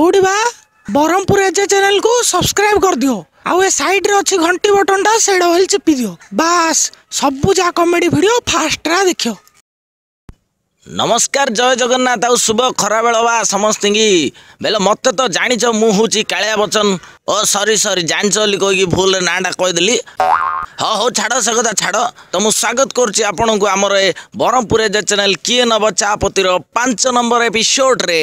कोडी बा बरहमपुर एजे चैनल को सब्सक्राइब कर दियो आउ ए साइड रे अछि घंटी बटन टा सेड होल चिपी दियो बास सबु जा कॉमेडी वीडियो फास्ट रा देखियो। नमस्कार जय जगन्नाथ आउ शुभ खरा बेलवा समस्त बेले मत तो जानिच मु हूँ कालिया बच्चन ओ सॉरी सॉरी जानिच कहीकि भूल नाटा कहीदेली हाँ हो छाड़ से कथा छाड़ तो मुझे स्वागत करुच्ची आपण को आमर ए बरहमपुर एजे चैनल किए नब चापतिर 5 नंबर एपिसोड रे।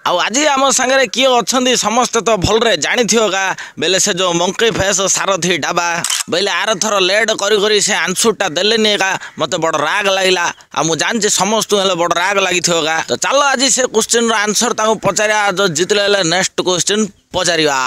आज आम सांगे किए अच्छा समस्ते तो भलरे जानी गा बेले से जो मंकी फेस सारथी डाबा बेले आर थर लेट करी से आंसरटा देलेनी एका मत बड़ राग लगे आ मु जानी समस्त बड़ राग लगी गा तो चलो आज से क्वेश्चन आंसर पचारा जो जितले नेक्स्ट क्वेश्चन पचारा।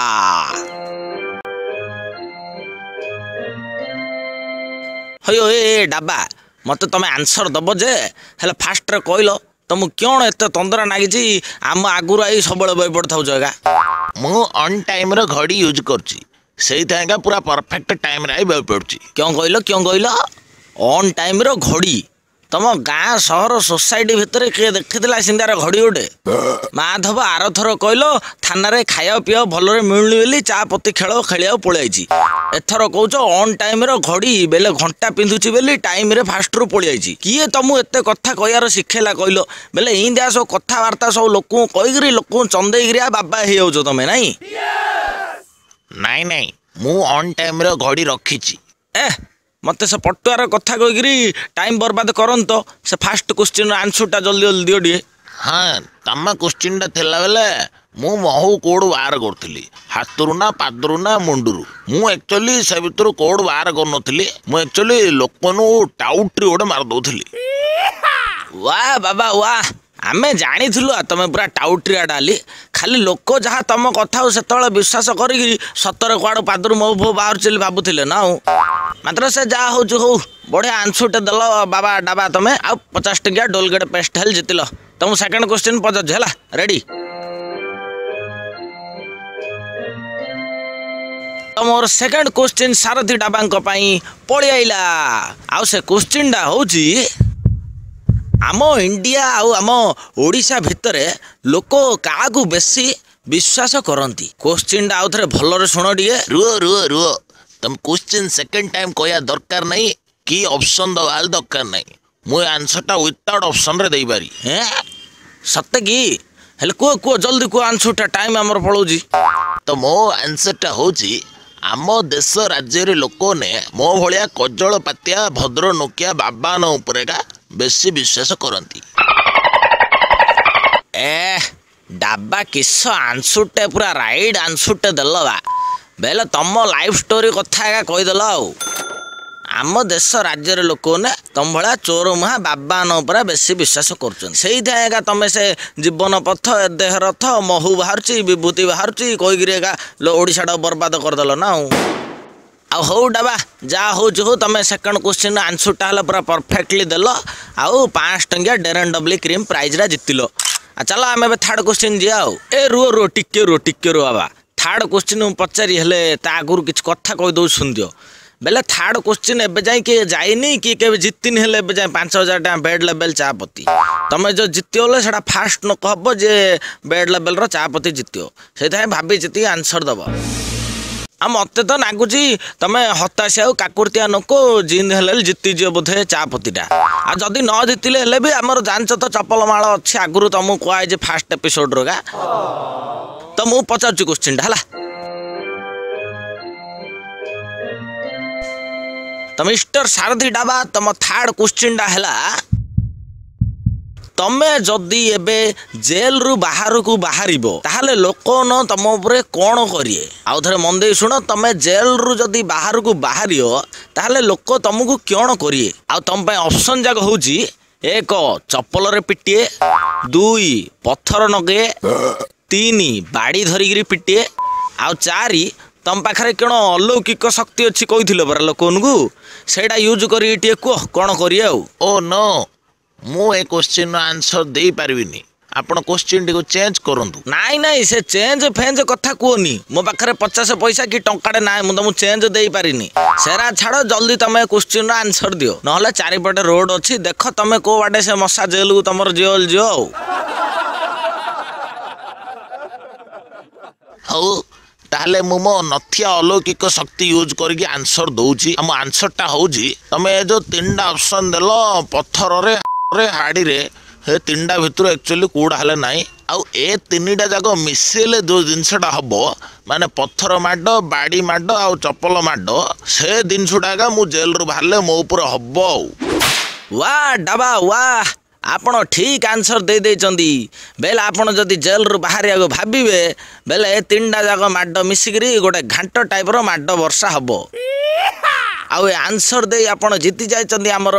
हयो ए डाबा मत तमे आंसर दब जे हेले फास्ट रे कहलो तुम क्यों एत तंदरा नागी आम आगुरी आई सब बही पड़ता जगह मु ऑन टाइम रो घड़ी यूज करची सही थाएगा पूरा परफेक्ट टाइम रे बही पड़ची। क्यों कहल ऑन टाइम रो घड़ी तुम गाँ सहर सोसाइटी भितर किए देखी सिंधार घड़ी गोटे माधव आर थर कहल थाना खाया पीया भलरे मिलुनी बोली चा पति खेल खेलिया पलि एथर कौच ऑन टाइम रो घड़ी बेले घंटा पिंधुची बोली टाइम रे फास्ट रू पलि किए तुमको एत कथा कहर शिखेला कहल बेले इंदिया सब कथबार्ता सब लोक कहीकि लोक चंदेकरी बाबा हो तुम नाई नाई मु ऑन टाइम रो घड़ी रखीची ए मत से पटुआर कथा कहीकि टाइम बर्बाद करन तो से फास्ट क्वेश्चन आंसरटा जल्दी जल्दी दियो डी। हाँ तम क्वेश्चन थिला बेले मु महू कोड बाहर करी हाथरू ना पादरू ना मुंडरू मु एक्चुअली से भर कोड बाहर कर मु एक्चुअली लोक टाउट्री गोटे मारदे। वाह बाबा वाह आमे जानी तुम पूरा टाउट्रिया डाली खाली लोक जहाँ तुम कथा से विश्वास करी सतर कुआड़ पादर मो फो बाहर चली भावुले ना मात्र से जहाँ हो बढ़िया आंसरटे देल बाबा डाबा तुम्हें आ 50 टंकिया डोलगेट पेस्ट हेल जितल तुम सेकंड क्वेश्चन पचार है रेडी मोर सेकंड क्वेश्चन सारथी डाबा पलि आइला आउ से क्वेश्चन टा हूँ आम इंडिया आम ओडिशा भितर लोक क्या बेसी विश्वास करती क्वेश्चन टा आउ थे भलरे शुण टे रुओ रुओ रुओ तुम क्वेश्चन सेकंड टाइम कहया दरकार नहीं कि ऑप्शन दबाल दरकार नहीं मु आंसरटा विदाउट ऑप्शन रे देई पारी हैं सत्य की हेले को जल्दी को आंसरटा टाइम हमर पळौजी तो मो आंसरटा होची आम देश राज्य रे लोक ने मो भलिया कजल पातिया भद्र नोकिया बाबा न उपरेगा बेसी विश्वास करती। ए डाबा किस आंसरटे पूरा राइट आंसरटे देल बा बेले तुम लाइफ स्टोरी कथा कहीदेल आम देश राज्य लोक ने तुम भाया चोर मुहा बाबा न बेसी विश्वास कर तुम से जीवन पथ देह रथ महू बाहर विभूति बाहर कहीकि ओडिशा बर्बाद करदेल ना आ हौ डाबा जहाँ हो तुम सेकंड क्वेश्चन आंसरटा है पूरा परफेक्टली देल आउ 5 टंकिया डेरन डबली क्रीम प्राइज जितिल। चलो आम थर्ड क्वेश्चन जी आउ ए रो टिके रो बाबा थर्ड क्वेश्चन पचारि हेले आगुरी किसी कथा कहीदे सुन दियो बेले थर्ड क्वेश्चन एवं जाए किए जाइनी कि जितिन हेले जाए 5000 टका बेड लेवल चापत्ती तुम जो जितियो से फास्ट न कहब जे बेड लेवल रो चापत्ती जितियो से भाभी जीति आंसर दब आ मत तो लगुच तुम हताशी आउ काकुर्तिया नको जिन हेले जीतीज बोधे चापत्तीटा आ जदि न जीतिले हेले भी आमर जानच तो चपल माल अच्छे आगुरी तुमको कहुए फास्ट एपिसोड रा तो मु पचार क्वेश्चन टा तो मिस्टर सारथी डाबा तुम थर्ड क्वेश्चन टा है तमे जदि एबे जेल रु बाहर को बाहर ताहले लोक न तुम उपरे कौन करिए आउ थे मन दे शुण तमे जेल रु जदि बाहर को बाहर ताहले लोक तुमको क्यों करिए आउ तुम ऑप्शन जाक हूँ 1 चप्पल रे पिटिए 2 पत्थर नगे 3 बाड़ी धरिकी पिटिए आउ 4 तुम पाखे कौन अलौकिक शक्ति अच्छी कही परा लोक सेटा यूज कर कह कौन करिए ओ नो मु ए क्वेश्चन आंसर दे पारबिनी आपण क्वेश्चन टी को चेंज करंतु। नाई नाई से चेंज फेंज कथा कहनी मो पाखे 50 पैसा कि टंकाटे ना मुझे तुमको चेंज दे पारिनी सेरा छाड़ जल्दी तुम क्वेश्चन आंसर दियो नहले चारिपटे रोड अच्छी देख तुम को बाटे से मशा जेल को तुम जेल जो हौ ताहले मु मो नथिया अलौकिक शक्ति यूज करके आंसर दउची हम आंसर टा होउची तमे जो तीनटा ऑप्शन देलो पत्थर रे हाड़ी रे हे तीनटा भितर एक्चुअली कूड़ा हले नाही आउ ए तीनटा जाको मिसेले जो जिनसटा हबो माने पत्थर माड बाड़ी माड आउ चप्पल माड से जिनसटागा मु जेल रु बाहरले मो ऊपर हबो। वाह डबा वाह आपण ठीक आंसर दे देचंदी बेले आपण जदि जेल रु बाहर आगो भाबिबे बेले तीनटा जाको माड मिसिकरी गोटे घांट टाइप रो माड वर्षा हबो आउ आंसर दे आपण जीति जाइचंदी हमर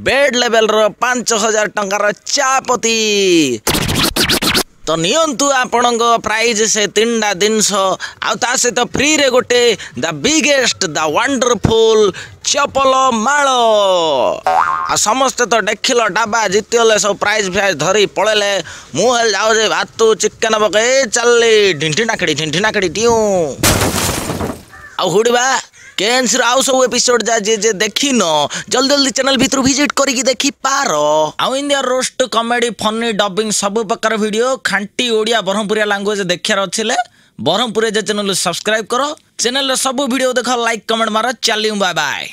बेड लेवल रो 5000 टंकार चापती तो नियंतु आपणक प्राइज से तीनटा जिनस आउ ता सहित फ्री रे गोटे द बिगेस्ट द वंडरफुल चपल माल आ समस्त तो देखिल डाबा जितले सब प्राइज फ्राइज धरी पळेले मुहल जाओ जे भातु चिकन पके चलली ढिंठी नाकड़ी टिऊ आ हुडबा कैंसर आउ सब एपिसोड जा जे देखी न जल्दी जल्दी चैनल भीतर विजिट करिकी देखी पारो आउ India roast comedy funny dubbing सब प्रकार वीडियो खांटी ओडिया ब्रह्मपुरिया लैंग्वेज देखार अच्छे ब्रह्मपुरिया चैनल सब्सक्राइब करो चैनल सब वीडियो देख लाइक कमेंट मारो चलियो बाय बाय।